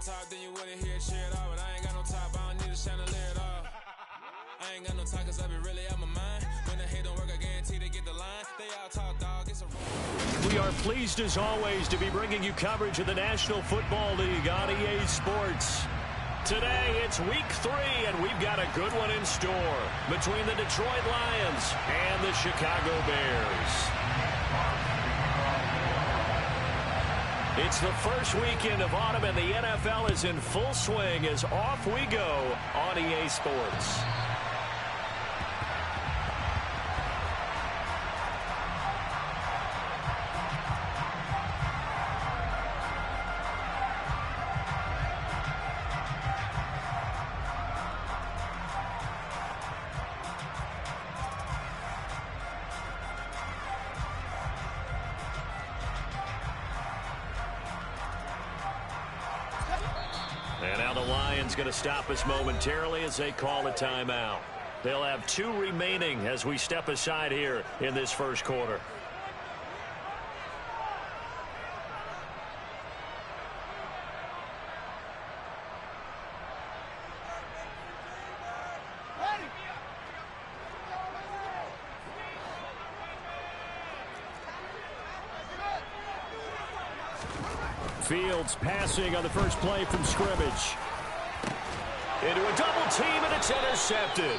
on top, then you wouldn't hear shit at all. But I ain't got no top, I don't need a chandelier at all. I ain't got no talk, cause I be really out my mind. When the hate don't work, I guarantee they get the line. They all talk, dog, it's a... We are pleased, as always, to be bringing you coverage of the National Football League on EA Sports. Today, it's Week 3, and we've got a good one in store between the Detroit Lions and the Chicago Bears. It's the first weekend of autumn, and the NFL is in full swing as off we go on EA Sports. And now the Lions going to stop us momentarily as they call a timeout. They'll have 2 remaining as we step aside here in this first quarter. Fields passing on the first play from scrimmage. Into a double team, and it's intercepted.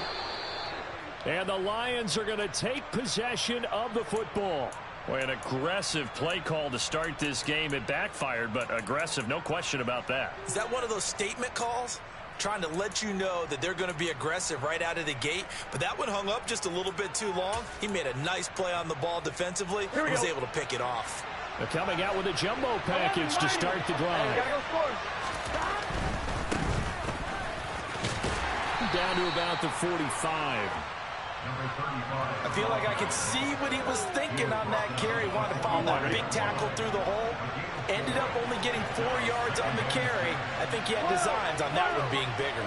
And the Lions are going to take possession of the football. Boy, an aggressive play call to start this game. It backfired, but aggressive, no question about that. Is that one of those statement calls? Trying to let you know that they're going to be aggressive right out of the gate. But that one hung up just a little bit too long. He made a nice play on the ball defensively. He was able to pick it off. They're coming out with a jumbo package to start the drive. Down to about the 45. I feel like I could see what he was thinking on that carry. Wanted to follow that big tackle through the hole. Ended up only getting 4 yards on the carry. I think he had designs on that one being bigger.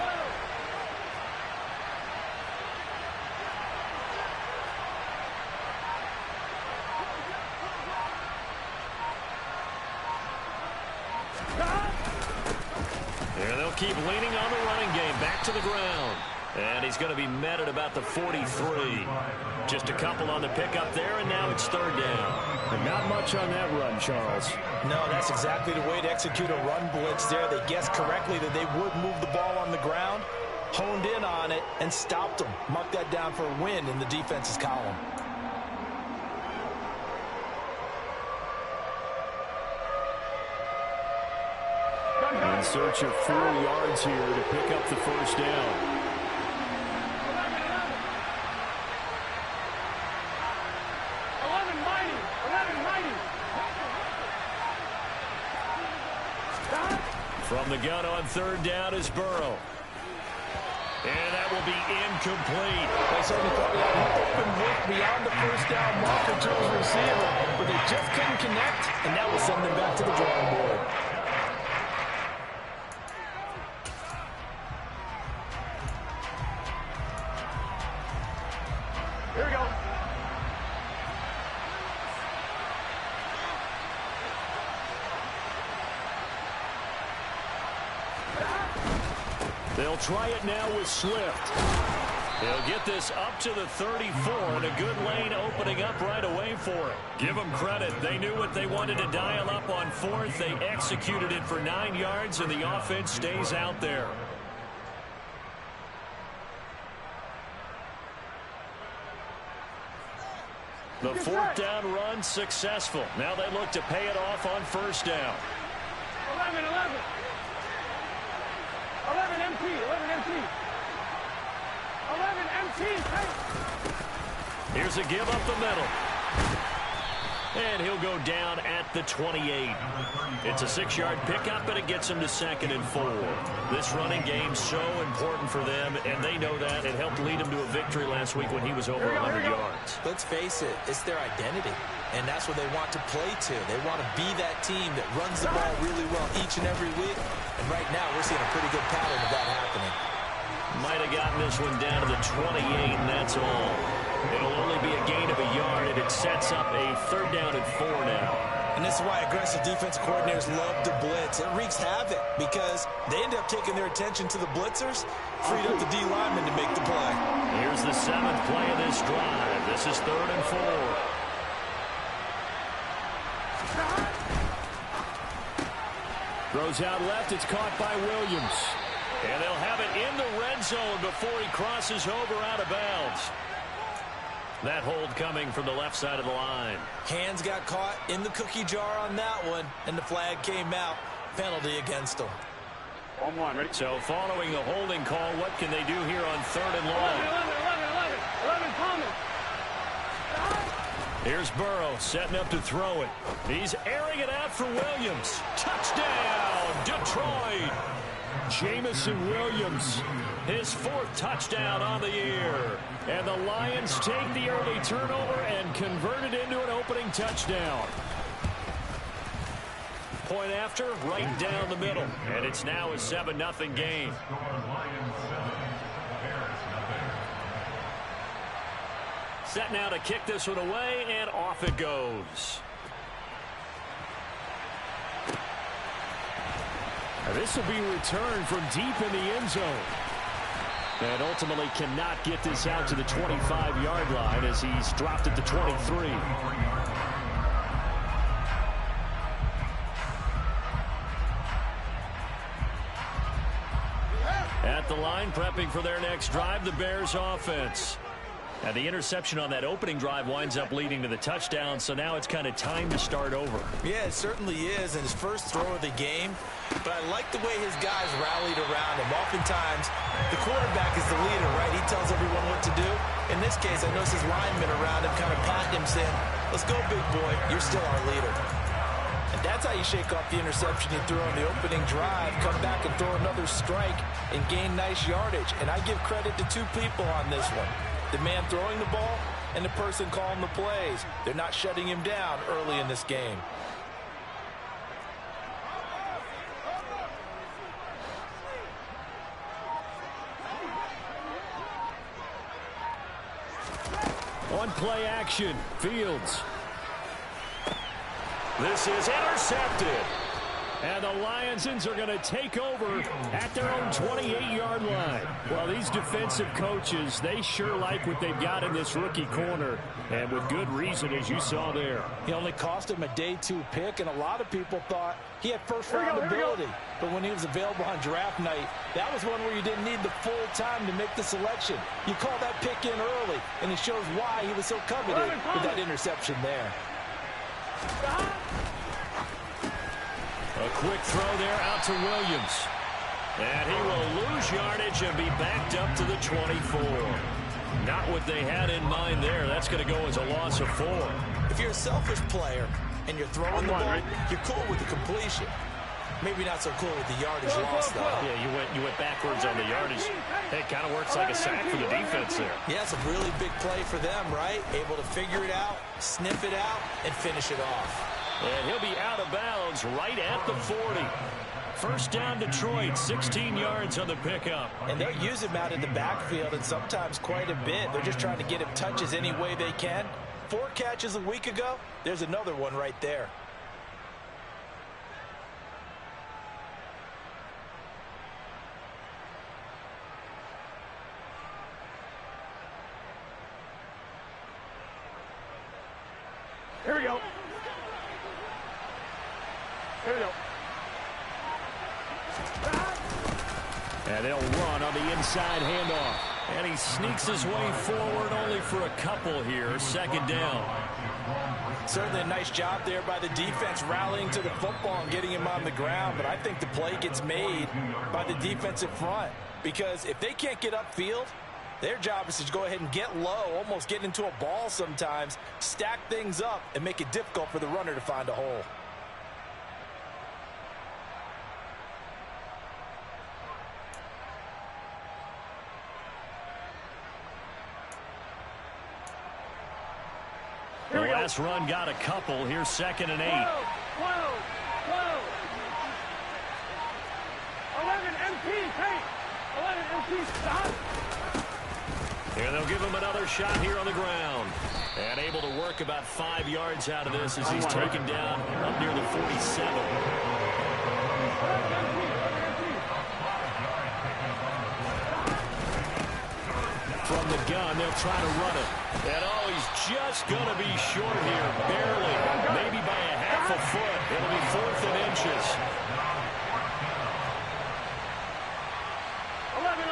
And they'll keep leaning on the running game. Back to the ground. And he's going to be met at about the 43. Just a couple on the pickup there, and now it's third down. And not much on that run, Charles. No, that's exactly the way to execute a run blitz there. They guessed correctly that they would move the ball on the ground, honed in on it, and stopped them. Mark that down for a win in the defense's column. In search of 4 yards here to pick up the first down. From the gun on third down is Burrow. And that will be incomplete. They certainly thought he had an open look beyond the first down marker to his receiver, but they just couldn't connect, and that will send them back to the drawing board. Here we go. They'll try it now with Swift. They'll get this up to the 34, and a good lane opening up right away for it. Give them credit. They knew what they wanted to dial up on fourth. They executed it for 9 yards, and the offense stays out there. The fourth down run successful. Now they look to pay it off on first down. 11 MT. 11 MT. Here's a give up the middle. And he'll go down at the 28. It's a 6-yard pickup, but it gets him to 2nd and 4. This running game's so important for them, and they know that. It helped lead him to a victory last week when he was over 100 yards. Let's face it, it's their identity, and that's what they want to play to. They want to be that team that runs the ball really well each and every week, and right now we're seeing a pretty good pattern of that happening. Might have gotten this one down to the 28, and that's all. It'll only be a gain of a yard, and it sets up a 3rd down and 4 now. And this is why aggressive defensive coordinators love to blitz. It wreaks havoc because they end up taking their attention to the blitzers, freed up the D lineman to make the play. Here's the 7th play of this drive. This is 3rd and 4. Throws out left. It's caught by Williams. And they'll have it in the red zone before he crosses over out of bounds. That hold coming from the left side of the line. Hands got caught in the cookie jar on that one, and the flag came out. Penalty against them. 1-1, ready? So following the holding call, what can they do here on 3rd and long? 11 coming. Here's Burrow setting up to throw it. He's airing it out for Williams. Touchdown, Detroit. Jamison Williams, his 4th touchdown on the year. And the Lions take the early turnover and convert it into an opening touchdown. Point after, right down the middle. And it's now a 7-0 game. Set now to kick this one away, and off it goes. Now this will be returned from deep in the end zone. And ultimately cannot get this out to the 25-yard line as he's dropped at the 23. At the line, prepping for their next drive, the Bears offense. Now the interception on that opening drive winds up leading to the touchdown, so now it's kind of time to start over. Yeah, it certainly is, and his first throw of the game. But I like the way his guys rallied around him. Oftentimes, the quarterback is the leader, right? He tells everyone what to do. In this case, I noticed his linemen around him kind of patting him, saying, "Let's go, big boy. You're still our leader." And that's how you shake off the interception you threw on the opening drive, come back and throw another strike and gain nice yardage. And I give credit to 2 people on this one. The man throwing the ball and the person calling the plays. They're not shutting him down early in this game. On play action, Fields. This is intercepted. And the Lions are going to take over at their own 28-yard line. Well, these defensive coaches, they sure like what they've got in this rookie corner. And with good reason, as you saw there. He only cost him a day 2 pick, and a lot of people thought he had first-round ability. But when he was available on draft night, that was one where you didn't need the full time to make the selection. You call that pick in early, and it shows why he was so coveted with that interception there. A quick throw there out to Williams. And he will lose yardage and be backed up to the 24. Not what they had in mind there. That's going to go as a loss of 4. If you're a selfish player and you're throwing the ball, you're cool with the completion. Maybe not so cool with the yardage loss, though. Yeah, you went backwards on the yardage. It kind of works like a sack for the defense there. Yeah, it's a really big play for them, right? Able to figure it out, sniff it out, and finish it off. And he'll be out of bounds right at the 40. First down, Detroit, 16 yards on the pickup. And they'll use him out in the backfield, and sometimes quite a bit. They're just trying to get him touches any way they can. 4 catches a week ago. There's another one right there. Here we go. Here we go. And they'll run on the inside handoff. And he sneaks his way forward only for a couple here. Second down. Certainly a nice job there by the defense rallying to the football and getting him on the ground. But I think the play gets made by the defensive front. Because if they can't get upfield, their job is to go ahead and get low, almost get into a ball sometimes, stack things up, and make it difficult for the runner to find a hole. The last run got a couple. Here's 2nd and 8. Whoa. 11 MP, hey. 11 MP, stop. And they'll give him another shot here on the ground. And able to work about 5 yards out of this as he's taken down up near the 47. From the gun, they'll try to run it. And, oh, he's just going to be short here, barely, maybe by a half a foot. It'll be 4th and inches. 11.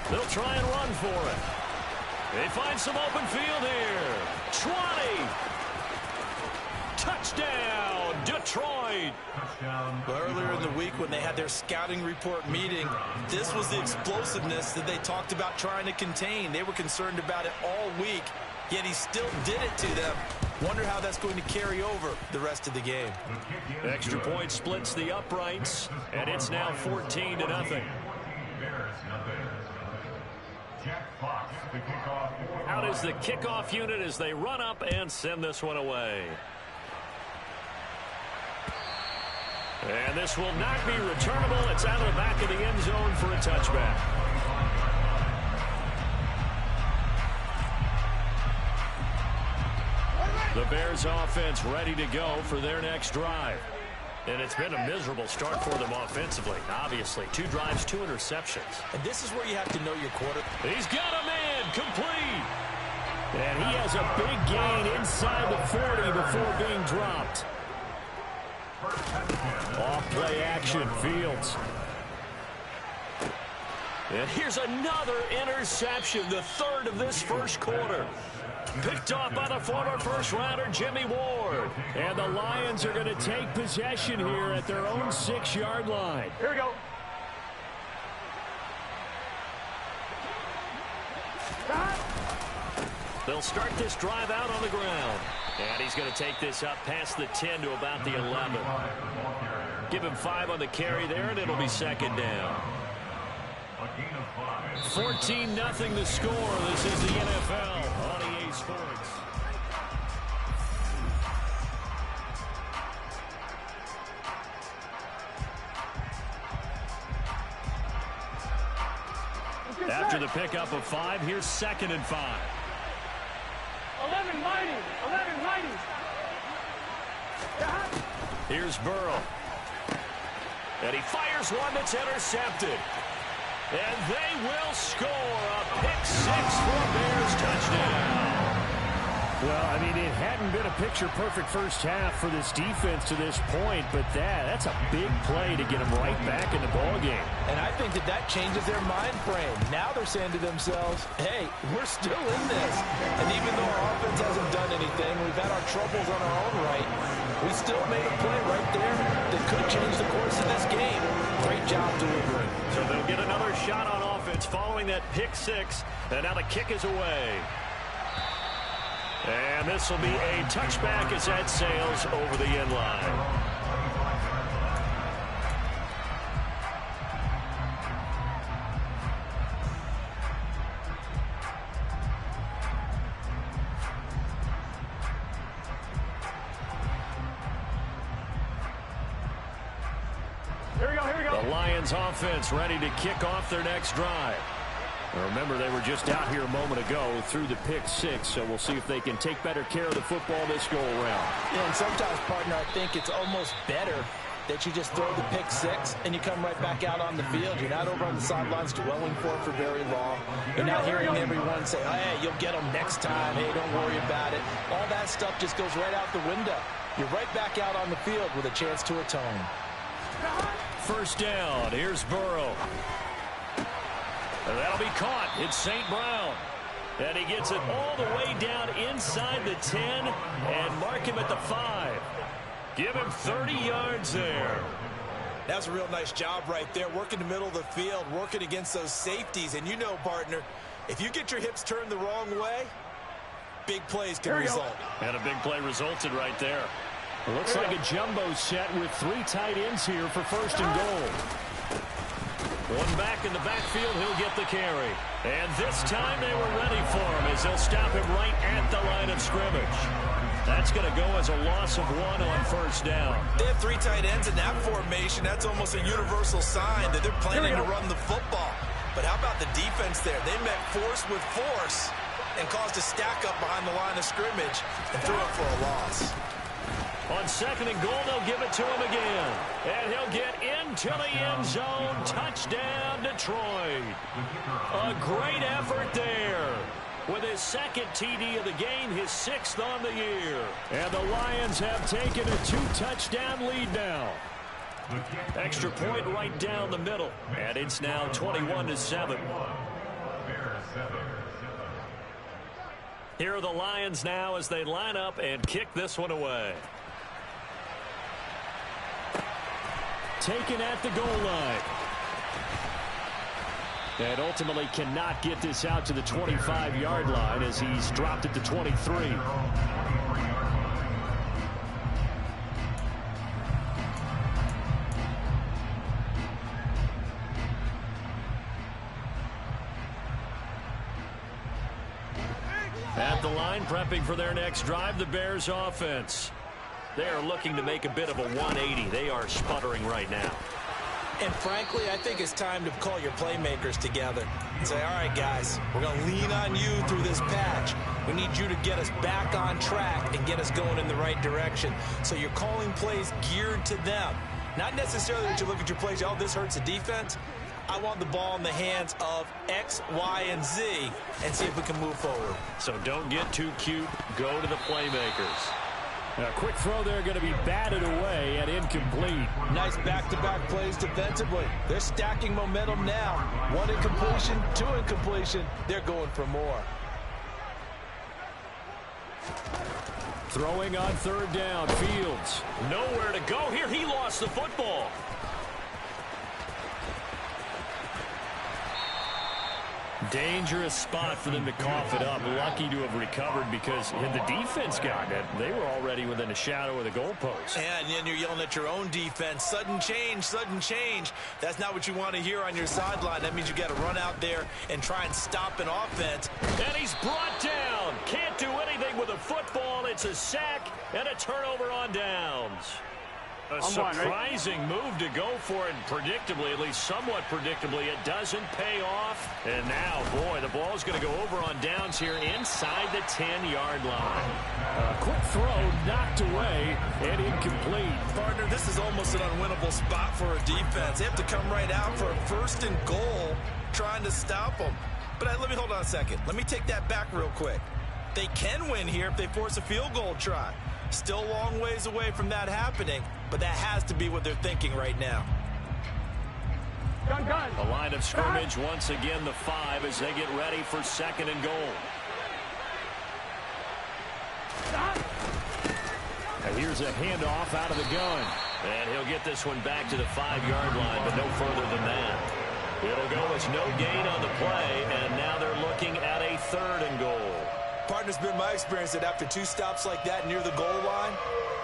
They'll try and run for it. They find some open field here. 20. Touchdown, Detroit. Well, earlier in the week when they had their scouting report meeting, this was the explosiveness that they talked about trying to contain. They were concerned about it all week, yet he still did it to them. Wonder how that's going to carry over the rest of the game. Extra point splits the uprights, and it's now 14-0. Out is the kickoff unit as they run up and send this one away. And this will not be returnable. It's out of the back of the end zone for a touchback. The Bears offense ready to go for their next drive. And it's been a miserable start for them offensively, obviously. 2 drives, 2 interceptions. And this is where you have to know your quarterback. He's got a man, complete. And he has a big gain inside the 40 before being dropped. Off play action, Fields. And here's another interception, the 3rd of this first quarter. Picked off by the former first-rounder, Jimmy Ward. And the Lions are going to take possession here at their own 6-yard line. Here we go. They'll start this drive out on the ground. And he's going to take this up past the 10 to about the 11. Give him 5 on the carry there, and it'll be 2nd down. 14-0 the score. This is the NFL on EA Sports. After the pickup of 5, here's 2nd and 5. 11 mighty. Here's Burrow. And he fires one that's intercepted. And they will score a pick-6 for Bears touchdown. Well, I mean, it hadn't been a picture-perfect first half for this defense to this point, but that's a big play to get them right back in the ballgame. And I think that changes their mind frame. Now they're saying to themselves, hey, we're still in this. And even though our offense hasn't done anything, we've had our troubles on our own right, we still made a play right there that could change the course of this game. Great job delivering. So they'll get another shot on offense following that pick-6, and now the kick is away. And this will be a touchback as that sails over the end line. Here we go. The Lions offense ready to kick off their next drive. Remember, they were just out here a moment ago through the pick-6, so we'll see if they can take better care of the football this go-around. Yeah, and sometimes, partner, I think it's almost better that you just throw the pick-6 and you come right back out on the field. You're not over on the sidelines dwelling for it for very long. You're not hearing everyone say, hey, you'll get them next time. Hey, don't worry about it. All that stuff just goes right out the window. You're right back out on the field with a chance to atone. First down. Here's Burrow. And that'll be caught. It's St. Brown. And he gets it all the way down inside the 10 and mark him at the 5. Give him 30 yards there. That's a real nice job right there, working the middle of the field, working against those safeties. And you know, partner, if you get your hips turned the wrong way, big plays can result. And a big play resulted right there. It looks like a jumbo set with 3 tight ends here for 1st and goal. One back in the backfield, he'll get the carry. And this time they were ready for him as they'll stop him right at the line of scrimmage. That's going to go as a loss of 1 on first down. They have 3 tight ends in that formation. That's almost a universal sign that they're planning to run the football. But how about the defense there? They met force with force and caused a stack up behind the line of scrimmage and threw it for a loss. On 2nd and goal, they'll give it to him again. And he'll get into the end zone. Touchdown, Detroit. A great effort there. With his 2nd TD of the game, his 6th on the year. And the Lions have taken a 2-touchdown lead now. Extra point right down the middle. And it's now 21-7. Here are the Lions now as they line up and kick this one away. Taken at the goal line. And ultimately cannot get this out to the 25-yard line as he's dropped it to 23. At the line, prepping for their next drive, the Bears offense. They are looking to make a bit of a 180. They are sputtering right now. And frankly, I think it's time to call your playmakers together and say, all right, guys, we're going to lean on you through this patch. We need you to get us back on track and get us going in the right direction. So you're calling plays geared to them. Not necessarily that you look at your plays, oh, this hurts the defense. I want the ball in the hands of X, Y, and Z and see if we can move forward. So don't get too cute. Go to the playmakers. A quick throw there going to be batted away and incomplete. Nice back-to-back plays defensively. They're stacking momentum now. 1 incompletion, 2 incompletion. They're going for more. Throwing on 3rd down. Fields. Nowhere to go here. He lost the football. Dangerous spot for them to cough it up. Lucky to have recovered because had the defense gotten it, they were already within a shadow of the goalpost. And then you're yelling at your own defense. Sudden change, sudden change. That's not what you want to hear on your sideline. That means you got to run out there and try and stop an offense. And he's brought down. Can't do anything with a football. It's a sack and a turnover on downs. A surprising move to go for it, predictably, at least somewhat predictably. It doesn't pay off. And now, boy, the ball's going to go over on downs here inside the 10-yard line. A quick throw knocked away and incomplete. Partner, this is almost an unwinnable spot for a defense. They have to come right out for a 1st and goal trying to stop them. But let me hold on a second. Let me take that back real quick. They can win here if they force a field goal try. Still a long ways away from that happening, but that has to be what they're thinking right now. The line of scrimmage once again the 5 as they get ready for 2nd and goal. And here's a handoff out of the gun. And he'll get this one back to the 5-yard line, but no further than that. It'll go as no gain on the play, and now they're looking at a 3rd and goal. Partner's been my experience that after 2 stops like that near the goal line,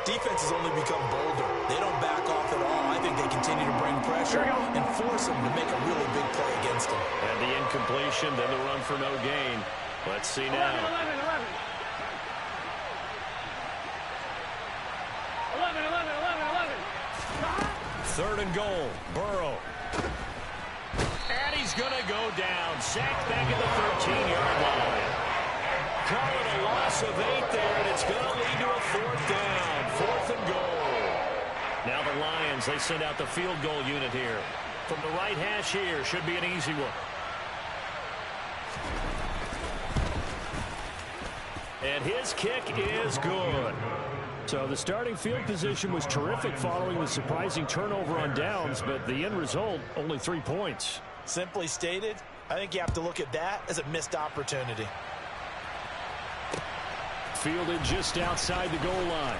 defenses only become bolder. They don't back off at all. I think they continue to bring pressure and force them to make a really big play against them. And the incompletion, then the run for no gain. Let's see now. 3rd and goal. Burrow. And he's going to go down. Sacked back at the 13-yard line. Call it a loss of 8 there, and it's going to lead to a 4th down. 4th and goal. Now the Lions, they send out the field goal unit here. From the right hash here, should be an easy one. And his kick is good. So the starting field position was terrific following the surprising turnover on downs, but the end result, only 3 points. Simply stated, I think you have to look at that as a missed opportunity. Fielded just outside the goal line.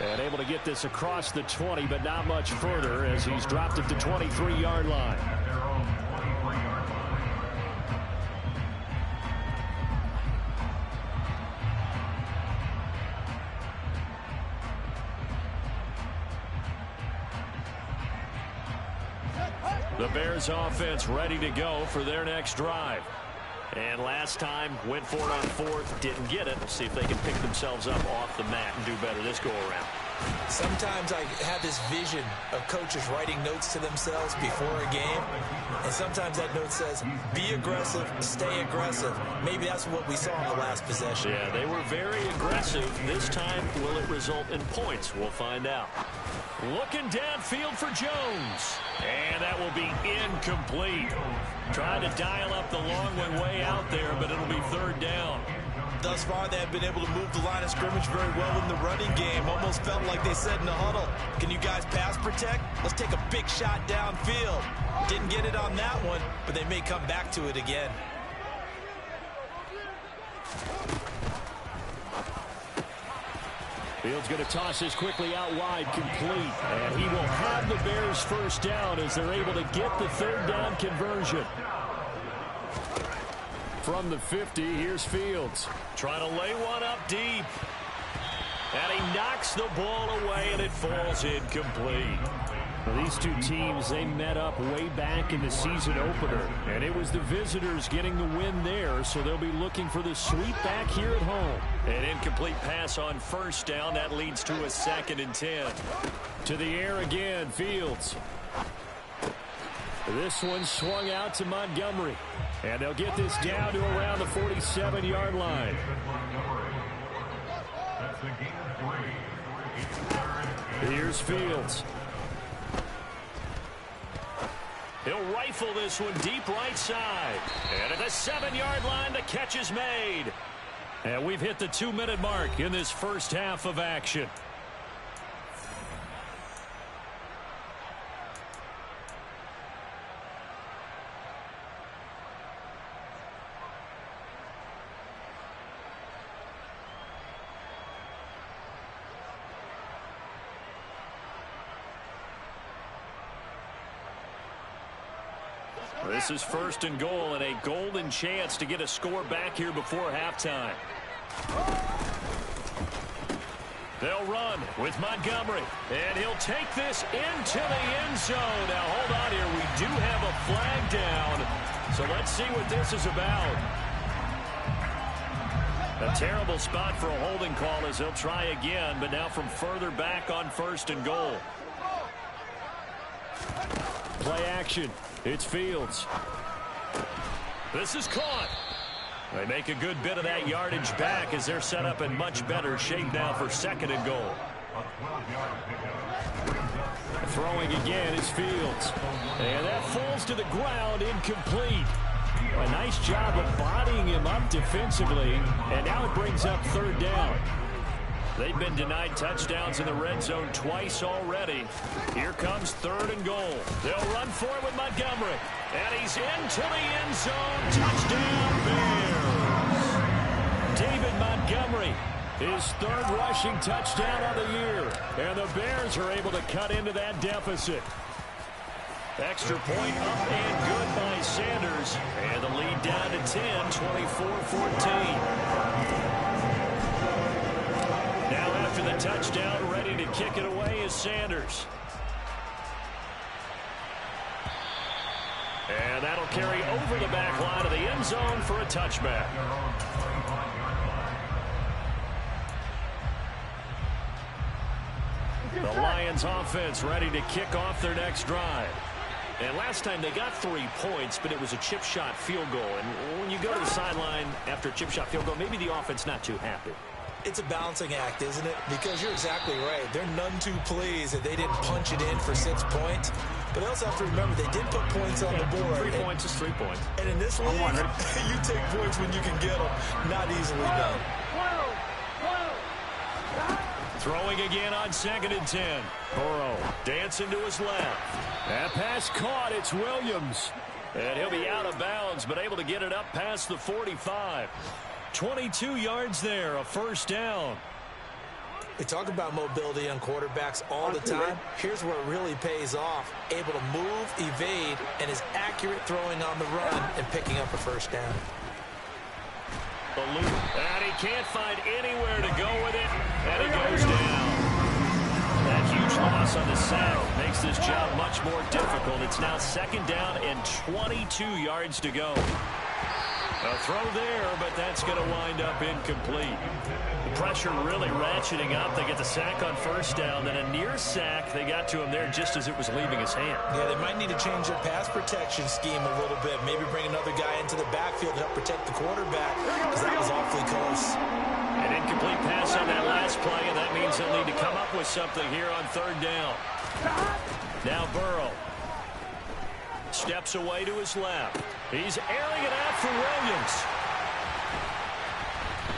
And able to get this across the 20, but not much further as he's dropped it to 23-yard line. The Bears offense ready to go for their next drive. And last time, went for it on fourth, didn't get it. See if they can pick themselves up off the mat and do better this go-around. Sometimes I have this vision of coaches writing notes to themselves before a game, and sometimes that note says, be aggressive, stay aggressive. Maybe that's what we saw in the last possession. Yeah, they were very aggressive. This time, will it result in points? We'll find out. Looking downfield for Jones. And that will be incomplete. Trying to dial up the long one way out there, but it'll be third down. Thus far, they have been able to move the line of scrimmage very well in the running game. Almost felt like they said in the huddle, can you guys pass protect? Let's take a big shot downfield. Didn't get it on that one, but they may come back to it again. Fields going to toss this quickly out wide, complete. And he will have the Bears first down as they're able to get the third down conversion. From the 50, here's Fields. Trying to lay one up deep. And he knocks the ball away, and it falls incomplete. Well, these two teams, they met up way back in the season opener. And it was the visitors getting the win there, so they'll be looking for the sweep back here at home. An incomplete pass on first down. That leads to a 2nd and 10. To the air again, Fields. This one swung out to Montgomery. And they'll get this down to around the 47-yard line. Here's Fields. He'll rifle this one deep right side. And at the 7-yard line, the catch is made. And we've hit the 2-minute mark in this first half of action. This is 1st and goal and a golden chance to get a score back here before halftime. They'll run with Montgomery, and he'll take this into the end zone. Now, hold on here. We do have a flag down, so let's see what this is about. A terrible spot for a holding call as they'll try again, but now from further back on 1st and goal. Play action. It's Fields. This is caught. They make a good bit of that yardage back as they're set up in much better shape now for 2nd and goal. Throwing again is Fields. And that falls to the ground, incomplete. A nice job of bodying him up defensively. And now it brings up 3rd down. They've been denied touchdowns in the red zone twice already. Here comes 3rd and goal. They'll run for it with Montgomery. And he's into the end zone. Touchdown, Bears. David Montgomery, his 3rd rushing touchdown of the year. And the Bears are able to cut into that deficit. Extra point up and good by Sanders. And the lead down to 10, 24-14. Now after the touchdown, ready to kick it away is Sanders. And that'll carry over the back line of the end zone for a touchback. The Lions offense ready to kick off their next drive. And last time they got 3 points, but it was a chip shot field goal. And when you go to the sideline after a chip shot field goal, maybe the offense not too happy. It's a balancing act, isn't it? Because you're exactly right. They're none too pleased that they didn't punch it in for 6 points. But they also have to remember they did put points on the board. 3 points is 3 points. And in this league, you take points when you can get them. Not easily done. Throwing again on 2nd and 10. Burrow dancing to his left. That pass caught. It's Williams. And he'll be out of bounds, but able to get it up past the 45. 22 yards there, a 1st down. We talk about mobility on quarterbacks all the time. Here's where it really pays off. Able to move, evade, and is accurate throwing on the run and picking up a 1st down. And he can't find anywhere to go with it, and it goes down. That huge loss on the sack makes this job much more difficult. It's now 2nd down and 22 yards to go. A throw there, but that's going to wind up incomplete. The pressure really ratcheting up. They get the sack on first down, then a near sack. They got to him there just as it was leaving his hand. Yeah, they might need to change their pass protection scheme a little bit. Maybe bring another guy into the backfield to help protect the quarterback, because that was awfully close. An incomplete pass on that last play, and that means they'll need to come up with something here on third down. Now Burrow steps away to his left. He's airing it out for Williams.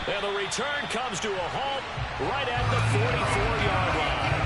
And the return comes to a halt right at the 44-yard line.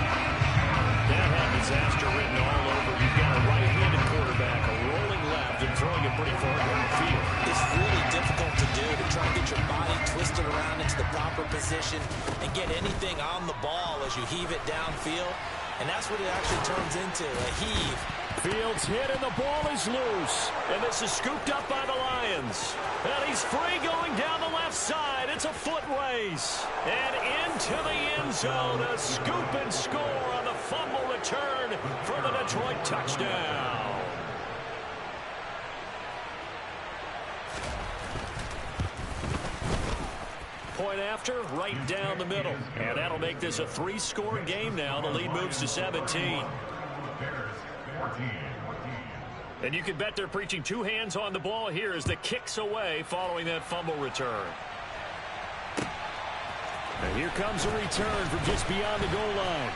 That had disaster written all over. You've got a right-handed quarterback, a rolling left, and throwing it pretty far down the field. It's really difficult to do, to try and get your body twisted around into the proper position and get anything on the ball as you heave it downfield. And that's what it actually turns into, a heave. Fields hit and the ball is loose. And this is scooped up by the Lions. And he's free going down the left side. It's a foot race. And into the end zone. A scoop and score on the fumble return for the Detroit touchdown. Point after, right down the middle. And that'll make this a 3-score game now. The lead moves to 17. And you can bet they're preaching two hands on the ball here as the kick's away following that fumble return. And here comes a return from just beyond the goal line.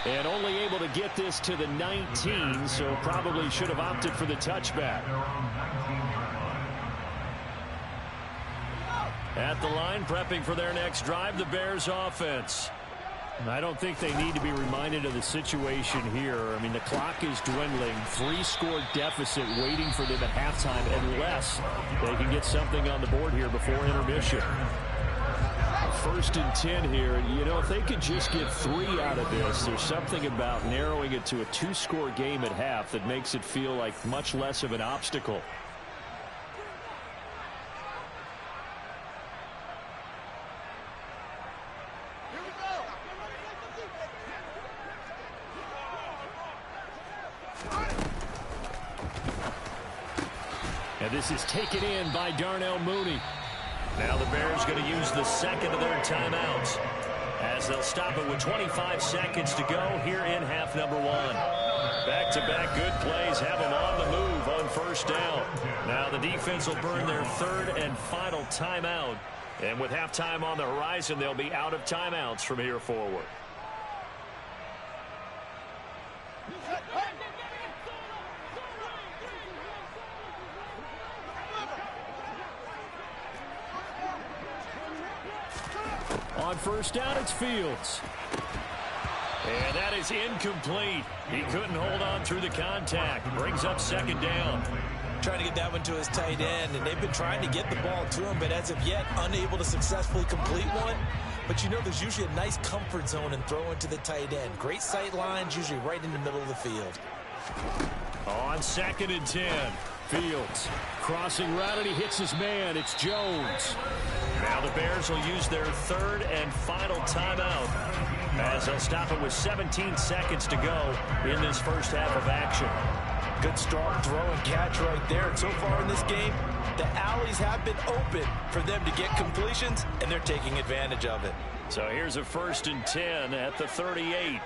And only able to get this to the 19, so probably should have opted for the touchback. At the line, prepping for their next drive, the Bears offense. I don't think they need to be reminded of the situation here. I mean, the clock is dwindling. 3-score deficit waiting for them at halftime unless they can get something on the board here before intermission. 1st and 10 here. You know, if they could just get 3 out of this, there's something about narrowing it to a 2-score game at half that makes it feel like much less of an obstacle. And this is taken in by Darnell Mooney. Now the Bears going to use the second of their timeouts as they'll stop it with 25 seconds to go here in half number 1. Back-to-back good plays have them on the move on first down. Now the defense will burn their third and final timeout. And with halftime on the horizon, they'll be out of timeouts from here forward. On first down, it's Fields. And that is incomplete. He couldn't hold on through the contact. Brings up second down. Trying to get that one to his tight end, and they've been trying to get the ball to him, but as of yet, unable to successfully complete one. But you know, there's usually a nice comfort zone in throwing to the tight end. Great sight lines, usually right in the middle of the field. On 2nd and 10, Fields crossing route, and he hits his man. It's Jones. Now the Bears will use their third and final timeout as they'll stop it with 17 seconds to go in this first half of action. Good strong throw and catch right there. And so far in this game, the alleys have been open for them to get completions, and they're taking advantage of it. So here's a 1st and 10 at the 38.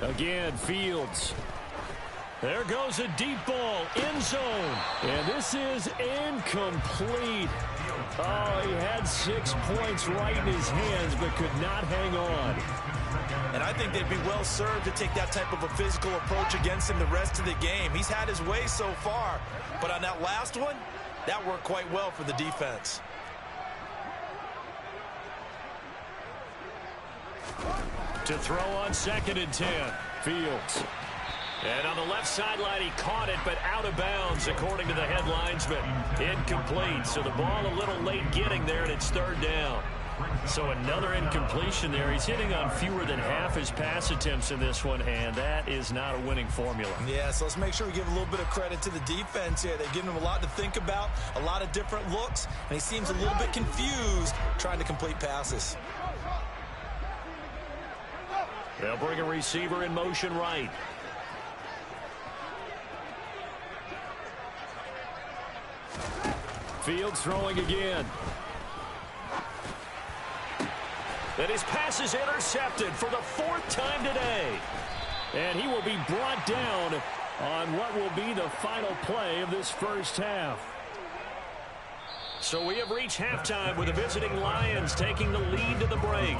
Again, Fields. There goes a deep ball, end zone. And this is incomplete. Oh, he had 6 points right in his hands, but could not hang on. And I think they'd be well served to take that type of a physical approach against him the rest of the game. He's had his way so far, but on that last one, that worked quite well for the defense. To throw on 2nd and 10, Fields. And on the left sideline, he caught it, but out of bounds, according to the head linesman. Incomplete, so the ball a little late getting there, and it's third down. So another incompletion there. He's hitting on fewer than half his pass attempts in this one, and that is not a winning formula. Yeah, so let's make sure we give a little bit of credit to the defense here. They've given him a lot to think about, a lot of different looks, and he seems a little bit confused trying to complete passes. They'll bring a receiver in motion right. Fields throwing again. And his pass is intercepted for the 4th time today. And he will be brought down on what will be the final play of this first half. So we have reached halftime with the visiting Lions taking the lead to the break.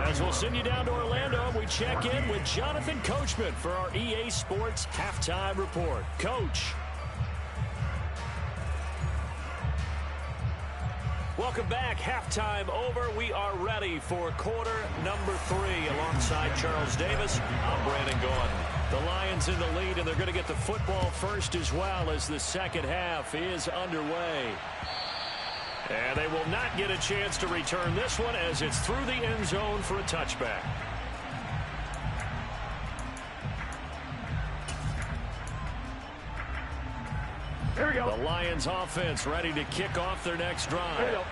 As we'll send you down to Orlando, we check in with Jonathan Coachman for our EA Sports Halftime Report. Coach. Welcome back. Halftime over. We are ready for quarter number 3. Alongside Charles Davis, I'm Brandon Gordon. The Lions in the lead, and they're going to get the football first as well as the second half is underway. And they will not get a chance to return this one as it's through the end zone for a touchback. Here we go. The Lions offense ready to kick off their next drive.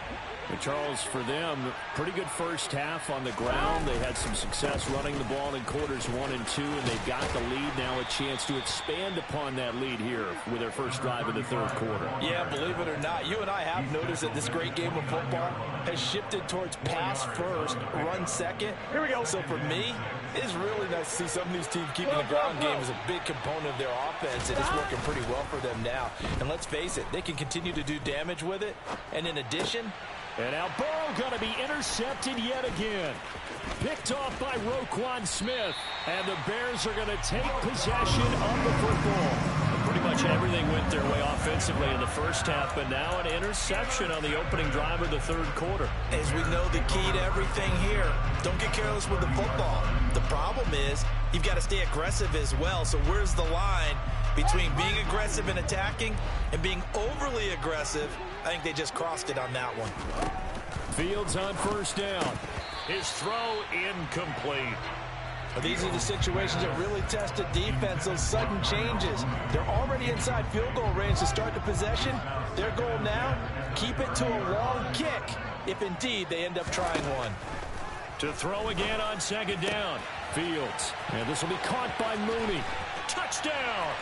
And Charles, for them, pretty good first half on the ground. They had some success running the ball in quarters 1 and 2, and they've got the lead now, a chance to expand upon that lead here with their first drive of the third quarter. Yeah, believe it or not, you and I have noticed that this great game of football has shifted towards pass first, run second. Here we go. So for me, it's really nice to see some of these teams keeping the ground game as a big component of their offense, and it's working pretty well for them now. And let's face it, they can continue to do damage with it. And in addition, and now Burrow going to be intercepted yet again. Picked off by Roquan Smith. And the Bears are going to take possession of the football. Pretty much everything went their way offensively in the first half, but now an interception on the opening drive of the third quarter. As we know, the key to everything here, don't get careless with the football. The problem is you've got to stay aggressive as well. So where's the line between being aggressive and attacking and being overly aggressive? I think they just crossed it on that one. Fields on first down. His throw incomplete. These are the situations that really test a defense, those sudden changes. They're already inside field goal range to start the possession. Their goal now, keep it to a long kick, if indeed they end up trying one. To throw again on second down. Fields. And this will be caught by Mooney. Touchdown!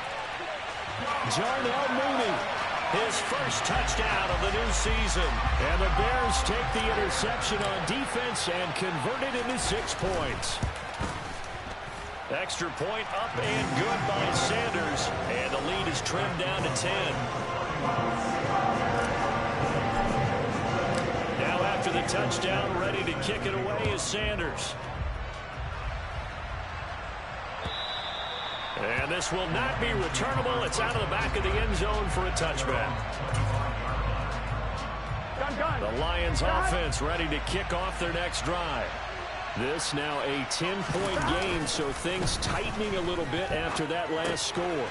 Darnell Mooney. His first touchdown of the new season. And the Bears take the interception on defense and convert it into 6 points. Extra point up and good by Sanders. And the lead is trimmed down to 10. Now after the touchdown, ready to kick it away is Sanders. And this will not be returnable. It's out of the back of the end zone for a touchback. The Lions offense ready to kick off their next drive. This now a 10-point game, so things tightening a little bit after that last score.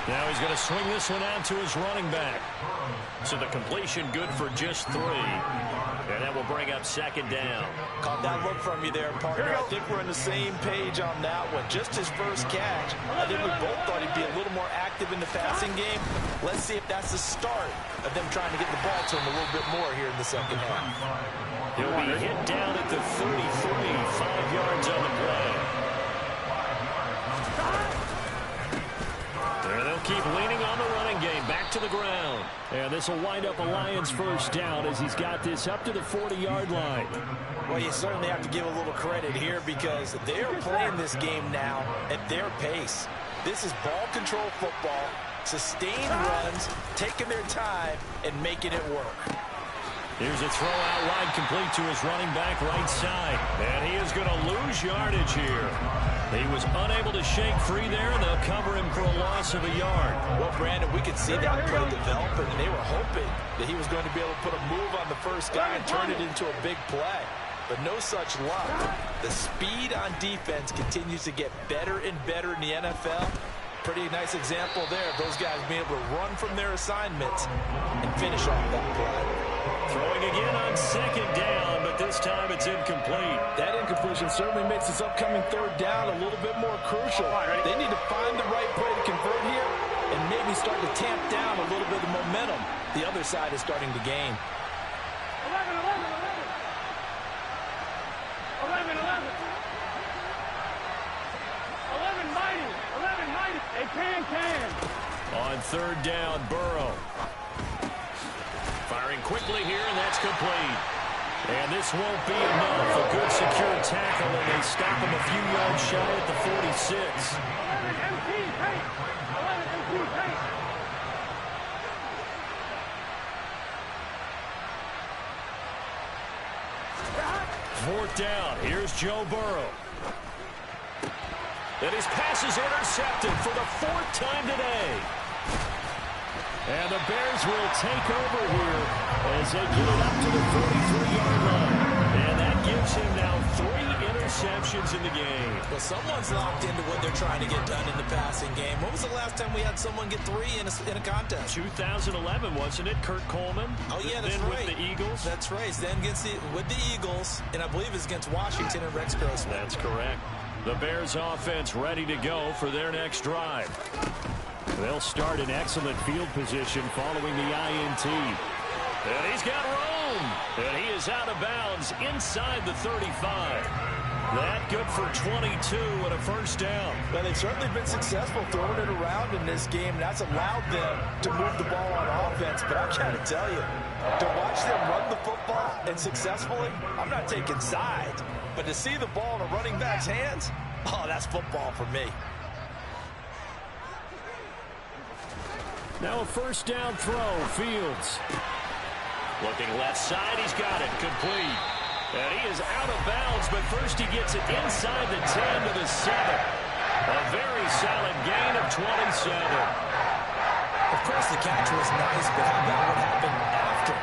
Now he's going to swing this one out to his running back. So the completion good for just 3. And that will bring up second down. Caught that look from you there, partner. I think we're on the same page on that one. Just his first catch. I think we both thought he'd be a little more active in the passing game. Let's see if that's the start of them trying to get the ball to him a little bit more here in the second half. He'll be hit down at the 33, 5 yards on the play. There they'll keep leaning on the running game. Back to the ground. And this will wind up a Lions first down as he's got this up to the 40-yard line. Well, you certainly have to give a little credit here because they're playing this game now at their pace. This is ball control football, sustained runs, taking their time, and making it work. Here's a throw out wide complete to his running back right side. And he is going to lose yardage here. He was unable to shake free there, and they'll cover him for a loss of a yard. Well, Brandon, we could see that play developing. They were hoping that he was going to be able to put a move on the first guy and turn it into a big play. But no such luck. The speed on defense continues to get better and better in the NFL. Pretty nice example there of those guys being able to run from their assignments and finish off that play. Throwing again on second down, but this time it's incomplete. That incompletion certainly makes this upcoming third down a little bit more crucial. They need to find the right play to convert here and maybe start to tamp down a little bit of momentum. The other side is starting to gain. 11, mighty. Hey, can. On third down, Burrow. quickly here, and that's complete. And this won't be enough. A good secure tackle, and they stop him a few yards shy at the 46. Fourth down. Here's Joe Burrow. And his pass is intercepted for the fourth time today. And the Bears will take over here as they get it up to the 43-yard line. And that gives him now 3 interceptions in the game. Well, someone's locked into what they're trying to get done in the passing game. When was the last time we had someone get 3 in a contest? 2011, wasn't it? Kurt Coleman. Oh, yeah, that's then right. With the Eagles. That's right. Then with the Eagles, and I believe it's against Washington and Rex Grossman. That's correct. The Bears offense ready to go for their next drive. They'll start in excellent field position following the INT. And he's got room. And he is out of bounds inside the 35. That good for 22 and a first down. Well, they've certainly been successful throwing it around in this game, and that's allowed them to move the ball on offense. But I've got to tell you, to watch them run the football and successfully, I'm not taking sides. But to see the ball in a running back's hands, oh, that's football for me. Now a first down throw, Fields. Looking left side, he's got it, complete. And he is out of bounds, but first he gets it inside the 10 to the 7. A very solid gain of 27. Of course, the catch was nice, but how about what happened after?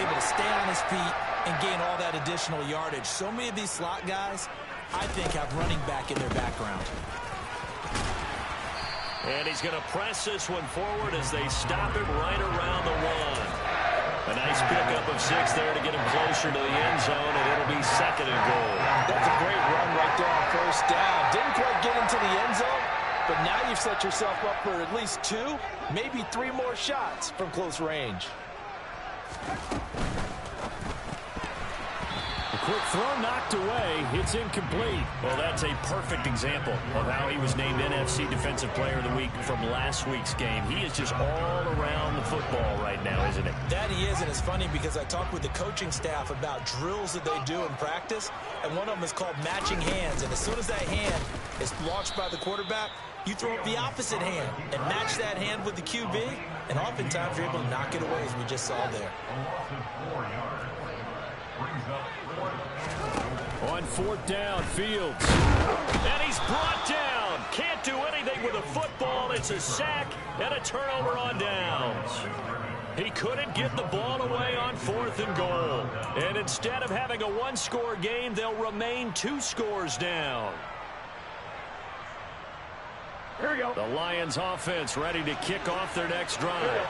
Able to stay on his feet and gain all that additional yardage. So many of these slot guys, I think, have running back in their background. And he's going to press this one forward as they stop it right around the 1. A nice pickup of 6 there to get him closer to the end zone, and it'll be 2nd and goal. That's a great run right there on first down. Didn't quite get into the end zone, but now you've set yourself up for at least 2, maybe 3 more shots from close range. A quick throw knocked away. It's incomplete. Well, that's a perfect example of how he was named NFC Defensive Player of the Week from last week's game. He is just all around the football right now, isn't it? That he is, and it's funny because I talked with the coaching staff about drills that they do in practice, and one of them is called matching hands. And as soon as that hand is launched by the quarterback, you throw up the opposite hand and match that hand with the QB, and oftentimes you're able to knock it away, as we just saw there. On fourth down, Fields. And he's brought down. Can't do anything with a football. It's a sack and a turnover on downs. He couldn't get the ball away on 4th and goal. And instead of having a 1-score game, they'll remain 2 scores down. Here we go. The Lions offense ready to kick off their next drive.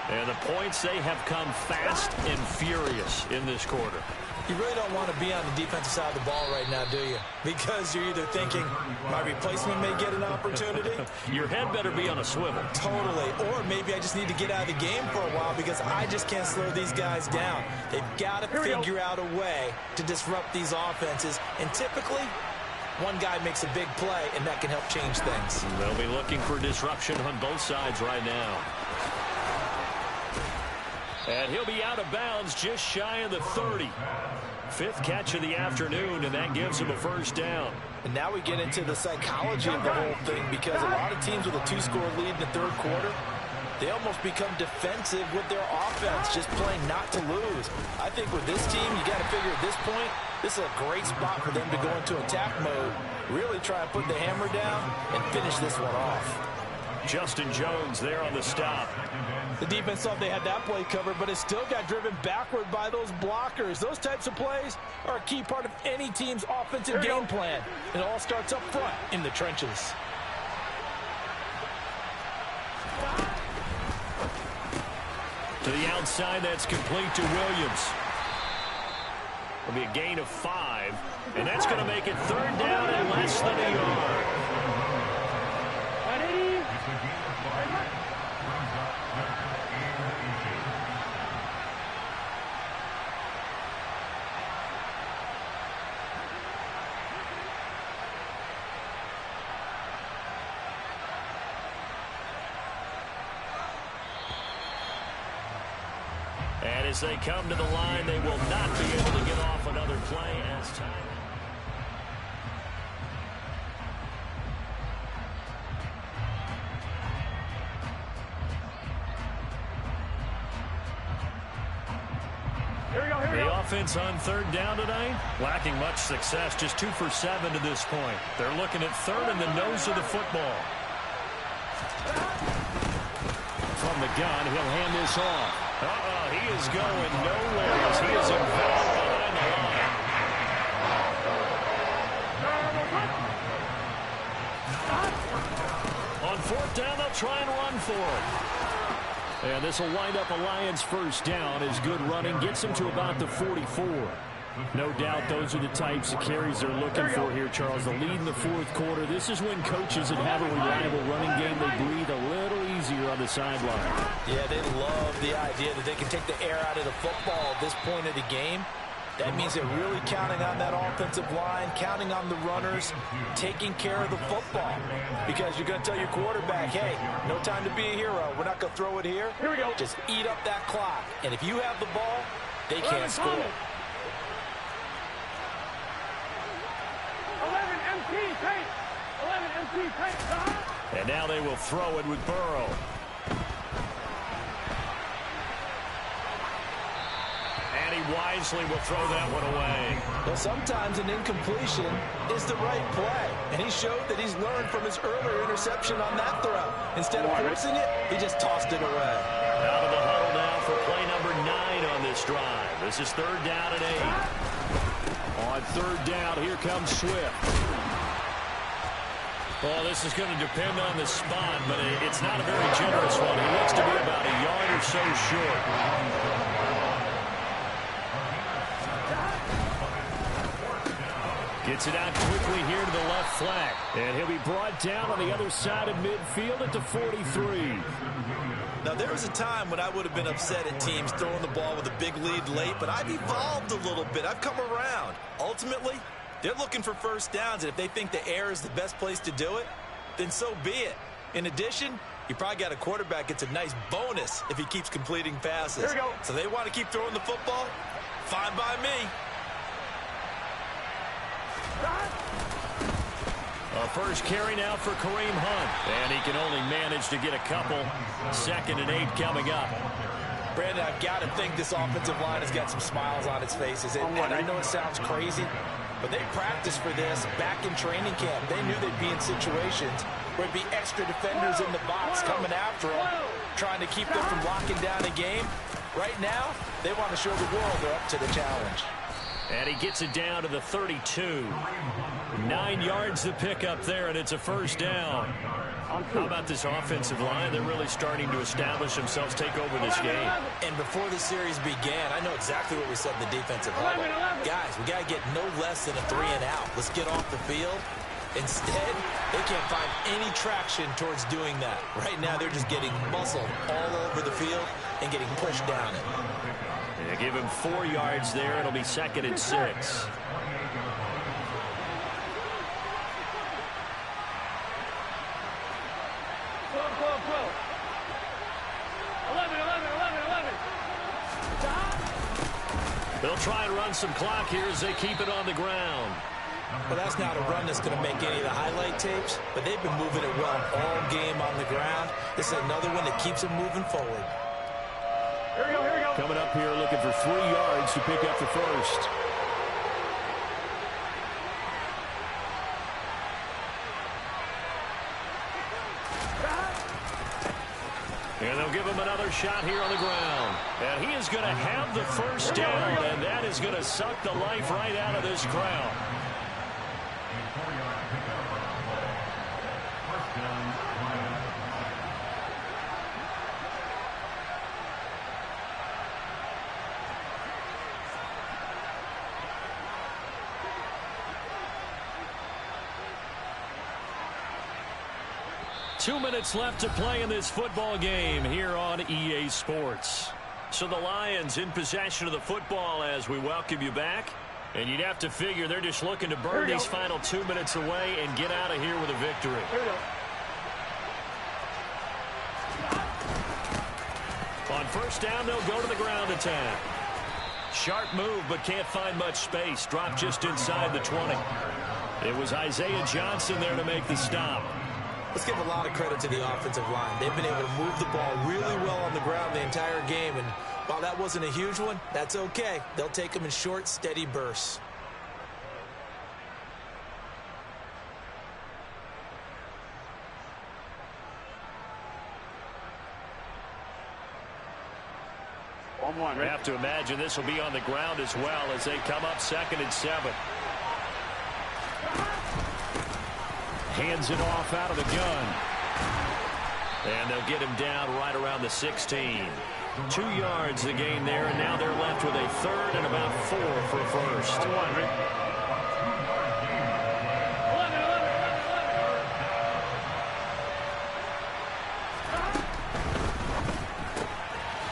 And the points, they have come fast and furious in this quarter. You really don't want to be on the defensive side of the ball right now, do you? Because you're either thinking, my replacement may get an opportunity. Your head better be on a swivel. Totally. Or maybe I just need to get out of the game for a while because I just can't slow these guys down. They've got to figure out a way to disrupt these offenses. And typically, one guy makes a big play, and that can help change things. They'll be looking for disruption on both sides right now. And he'll be out of bounds just shy of the 30. 5th catch of the afternoon, and that gives him a first down. And now we get into the psychology of the whole thing because a lot of teams with a 2-score lead in the 3rd quarter, they almost become defensive with their offense, just playing not to lose. I think with this team, you got to figure at this point, this is a great spot for them to go into attack mode, really try and put the hammer down and finish this one off. Justin Jones there on the stop. The defense thought they had that play covered, but it still got driven backward by those blockers. Those types of plays are a key part of any team's offensive game plan. It all starts up front in the trenches. To the outside, that's complete to Williams. It'll be a gain of 5, and that's going to make it 3rd down and less than a yard. As they come to the line, they will not be able to get off another play as time. The offense on third down tonight, lacking much success, just 2 for 7 to this point. They're looking at third in the nose of the football. From the gun, he'll hand this off. He is going nowhere as he is involved behind the line. On fourth down, they'll try and run for it. And this will wind up a Lions first down as good running gets them to about the 44. No doubt those are the types of carries they're looking for here, Charles. The lead in the fourth quarter. This is when coaches that have a reliable running game, they breathe a little easier on the sideline. Yeah, they love the idea that they can take the air out of the football at this point of the game. That means they're really counting on that offensive line, counting on the runners, taking care of the football. Because you're going to tell your quarterback, hey, no time to be a hero. We're not going to throw it here. Here we go. Just eat up that clock. And if you have the ball, they can't score. 11 MT paint. 11 MT paint. And now they will throw it with Burrow. And he wisely will throw that one away. Well, sometimes an incompletion is the right play. And he showed that he's learned from his earlier interception on that throw. Instead of forcing it, he just tossed it away. Out of the huddle now for play number 9 on this drive. This is third down and 8. On third down, here comes Swift. Well, this is going to depend on the spot, but it's not a very generous one. He looks to be about a yard or so short. Gets it out quickly here to the left flank. And he'll be brought down on the other side of midfield at the 43. Now, there was a time when I would have been upset at teams throwing the ball with a big lead late, but I've evolved a little bit. I've come around. Ultimately, they're looking for first downs, and if they think the air is the best place to do it, then so be it. In addition, you probably got a quarterback gets a nice bonus if he keeps completing passes. Here we go. So they want to keep throwing the football? Fine by me. A first carry now for Kareem Hunt. And he can only manage to get a couple. 2nd and 8 coming up. Brandon, I've got to think this offensive line has got some smiles on its faces. And I know it sounds crazy, but they practiced for this back in training camp. They knew they'd be in situations where it'd be extra defenders in the box coming after them, trying to keep them from locking down a game. Right now, they want to show the world they're up to the challenge. And he gets it down to the 32. 9 yards to pick up there, and it's a first down. How about this offensive line? They're really starting to establish themselves, take over this game. And before the series began, I know exactly what we said in the defensive huddle. Guys, we got to get no less than a 3 and out. Let's get off the field. Instead, they can't find any traction towards doing that. Right now, they're just getting muscled all over the field and getting pushed down it. They give him 4 yards there. It'll be 2nd and 6. They'll try and run some clock here as they keep it on the ground. Well, that's not a run that's going to make any of the highlight tapes, but they've been moving it well all game on the ground. This is another one that keeps them moving forward. Here we go, here we go. Coming up here looking for 3 yards to pick up the first. And they'll give him another shot here on the ground. And he is going to have the first down, and that is going to suck the life right out of this crowd. Two minutes left to play in this football game here on EA Sports. So the Lions in possession of the football as we welcome you back. And you'd have to figure they're just looking to burn these final 2 minutes away and get out of here with a victory. On first down, they'll go to the ground attack. Sharp move, but can't find much space. Dropped just inside the 20. It was Isaiah Johnson there to make the stop. Let's give a lot of credit to the offensive line. They've been able to move the ball really well on the ground the entire game, and while that wasn't a huge one, that's okay. They'll take them in short, steady bursts. I have to imagine this will be on the ground as well as they come up 2nd and 7. Hands it off out of the gun. And they'll get him down right around the 16. 2 yards the gain there, and now they're left with a 3rd and about 4 for a first.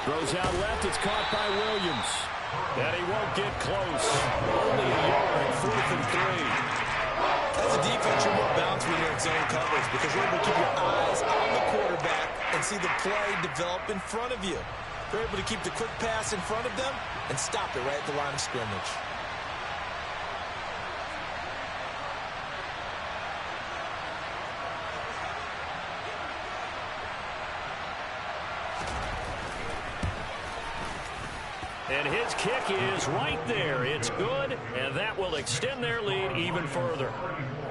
Throws out left. It's caught by Williams. And he won't get close. Only a yard. 4th and 3. As a defense, you're more balanced when you're in zone coverage because you're able to keep your eyes on the quarterback and see the play develop in front of you. You're able to keep the quick pass in front of them and stop it right at the line of scrimmage. And his kick is right there. It's good, and that will extend their lead even further.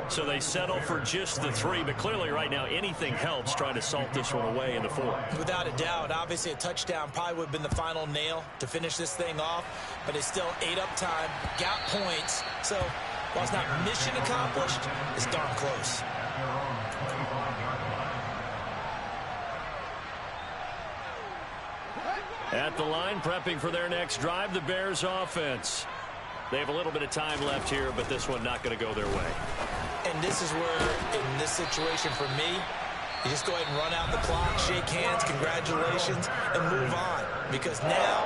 So they settle for just the 3, but clearly right now anything helps trying to salt this one away in the 4th. Without a doubt, obviously a touchdown probably would have been the final nail to finish this thing off, but it's still ate up time, got points. So while it's not mission accomplished, it's darn close. At the line, prepping for their next drive, the Bears offense. They have a little bit of time left here, but this one not going to go their way. And this is where, in this situation for me, you just go ahead and run out the clock, shake hands, congratulations, and move on. Because now,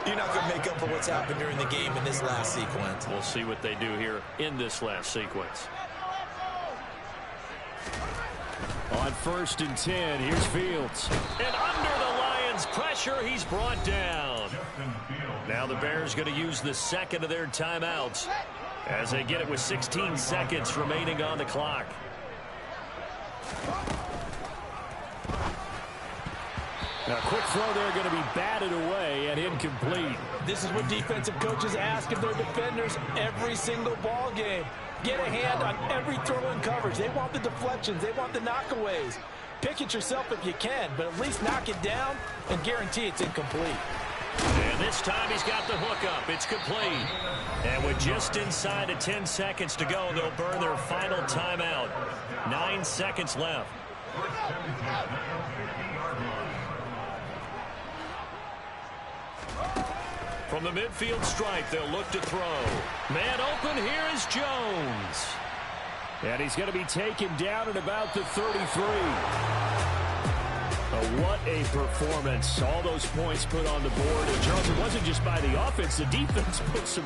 you're not going to make up for what's happened during the game in this last sequence. We'll see what they do here in this last sequence. On 1st and 10, here's Fields. And under the Lions' pressure, he's brought down. Now the Bears going to use the 2nd of their timeouts as they get it with 16 seconds remaining on the clock. Now, a quick throw there going to be batted away and incomplete. This is what defensive coaches ask of their defenders every single ball game. Get a hand on every throw in coverage. They want the deflections. They want the knockaways. Pick it yourself if you can, but at least knock it down and guarantee it's incomplete. And this time he's got the hook up. It's complete. And with just inside of 10 seconds to go, they'll burn their final timeout. 9 seconds left. From the midfield stripe, they'll look to throw. Man open, here is Jones. And he's going to be taken down at about the 33. What a performance. All those points put on the board. And Charles, it wasn't just by the offense. The defense put some